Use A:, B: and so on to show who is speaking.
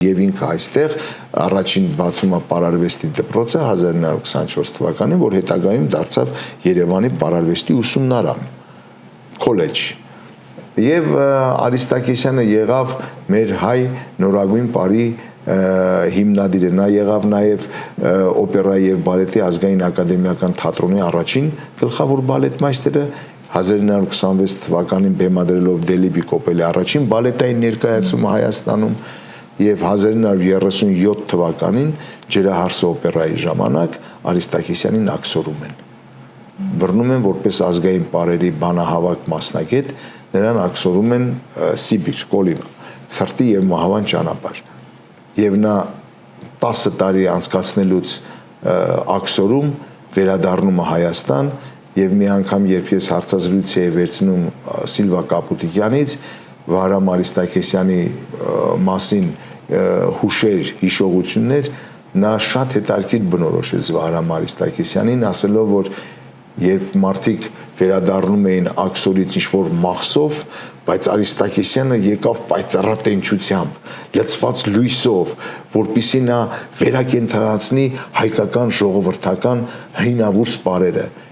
A: Եվ ինքը այստեղ առաջին բացումը պարարվեստի դպրոցը 1924 թվականին, որ հետագայում դարձավ Երևանի պարարվեստի ուսումնարան, քոլեջ։ Եվ Արիստակեսյանը եղավ մեր հայ նորագույն պարի հիմնադիրը, նա եղավ նաև օպերայի եւ բալետի ազգային ակադեմիական թատրոնի առաջին գլխավոր բալետմայստերը, 1926 թվականին բեմադրելով Դելիբի Կոպելի առաջին բալետային ներկայացումը Հայաստանում եւ 1937 թվականին Ջրահարսը օպերայի ժամանակ Արիստակեսյանին աքսորում են։ Բռնում են որպես ազգային պարերի բանահավաք մասնագետ, նրան աքսորում են Սիբիր, Կոլինո, ցրտի եւ մահվան ճանապարհ։ Եվ նա 10 տարի անցկացնելուց աքսորում վերադառնում է Հայաստան եւ մի անգամ երբ ես հարցազրույց էի վերցնում Սիլվա Կապուտիկյանից Վահրամ Արիստակեսյանի մասին հուշեր, հիշողություններ, նա շատ հետաքրքիր բնորոշեց Վահրամ Արիստակեսյանին, ասելով, որ երբ մարդիկ վերադառնում էին աքսորից ինչ-որ մախսով, բայց Արիստակեսյանը եկավ պայծառատենչությամբ, լցված լույսով, որպեսզի նա վերակենդանացնի հայկական ժողովրդական հինավուրց պարերը։